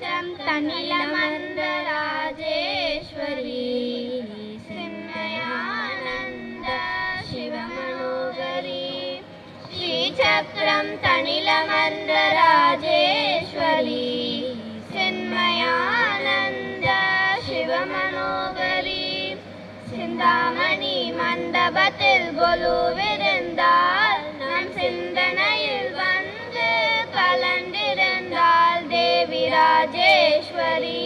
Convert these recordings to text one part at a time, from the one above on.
श्रीचक्रं तनिलमन्दराजेश्वरी चिन्मयानन्द शिवमनोहरी श्रीचक्रं तनिलमन्दराजेश्वरी चिन्मयानन्द शिवमनोहरी சிந்தாமணி மண்டபத்தில் கொலுவிருந்தாள் நம் சிந்தனையில் வந்து கலந்திருந்தாள் தேவி ராஜேஸ்வரி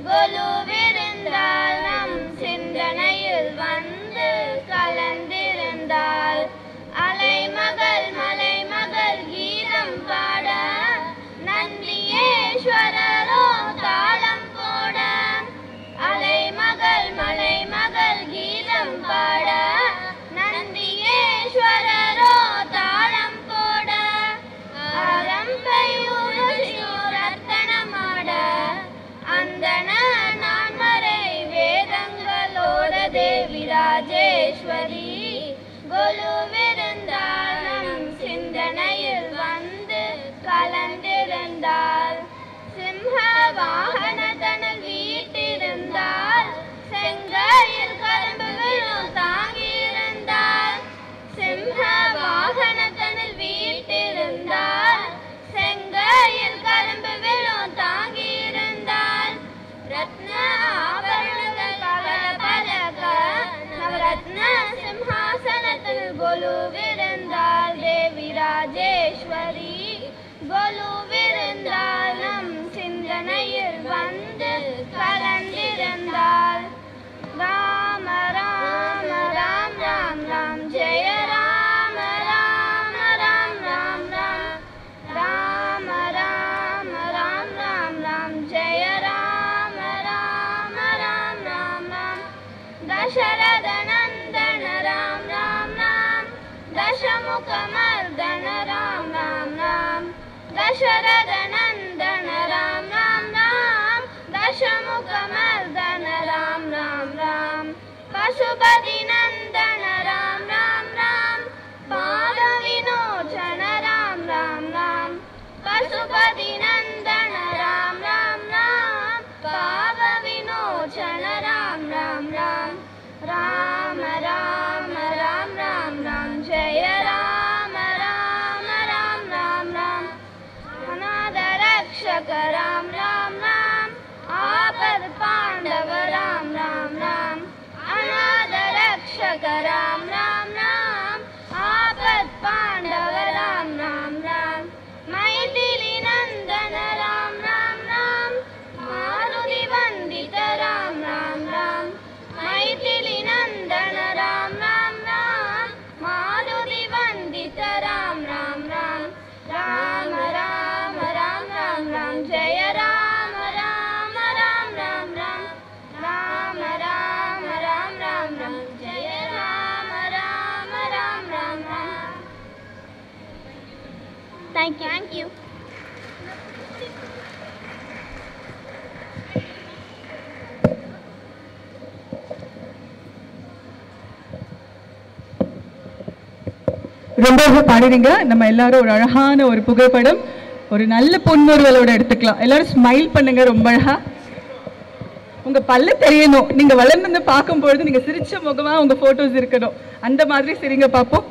கொலுவிருந்தாள் நம் சிந்தனையில் வந்து கலந்திருந்தாள் அலைமகள் மலைமகள் கீதம் பாட நந்தியேஸ்வரரோ தாளம் போட அலைமகள் மலைமகள் கீதம் பாட நந்தியேஸ்வரரோ தாளம் போட அரம்பையூரத்தனமாட அந்தன நான்மறை வேதங்களோட தேவி ராஜேஸ்வரி கொலுவிருந்தாள் நம் சிந்தனையில் வந்து கலந்திருந்தாள் சிம்ஹ வாகனத்தனில் வீட்டிருந்தாள் செங்கையில் கரும்புகளும் தாங்கியிருந்தாள் சிம்ஹ வாகனத்தனில் வீட்டிருந்தாள் செங்கையில் கரும்புகளும் தாங்கியிருந்தாள் ரத்ன ஆபரணங்கள் பல பலக நவரத்ன சிம்ஹாசனத்தில் கொலுவிருந்தாள் தேவி ராஜேஸ்வரி கொலுவிருந்தாள் நம் சிந்தனையில் வந்து கலந்திருந்தாள் ராம ராம ராம் ராம் ராம் ஜெய ராம ராம ராம் ராம் ராம் ராம ராம ராம் ராம் ராம் ஜெய ராம ராம ராம் ராம் ராம் தசரத நந்தன ராம் ராம் ராம் दशमुखमर्दन राम राम राम दशरथ नंदन राम राम राम दशमुखमर्दन राम राम राम पशुपति नंदन राम राम राम पाद विमोचन राम राम राम पशुपति नंदन राम राम राम पाद विमोचन राम राम राम राम राम राम राम राम जय राम राम राम राम राम अनाथ रक्षक राम राम राम आपद पांडव राम राम राम अनाथ रक्षक राम राम राम आपद पांडव राम राम राम मैथिली नंदन राम राम राम मारुति वंदित राम राम राम मैथिली नंदन राम राम राम मारुति वंदित राम राम राम राम राम राम राम राम जय राम राम राम राम राम राम राम राम राम राम जय राम राम राम राम राम Thank you. ரொம்ப பாடுறீங்க. நம்ம எல்லாரும் ஒரு அழகான ஒரு புகைப்படம் ஒரு நல்ல பொன்முறுவலோட எடுத்துக்கலாம். எல்லாரும் ஸ்மைல் பண்ணுங்க. ரொம்ப அழகா உங்க பல்ல தெரியணும். நீங்க வளர்ந்து பார்க்கும்பொழுது நீங்க சிரிச்ச முகமா உங்க போட்டோஸ் இருக்கணும். அந்த மாதிரி சிரிங்க பாப்போம்.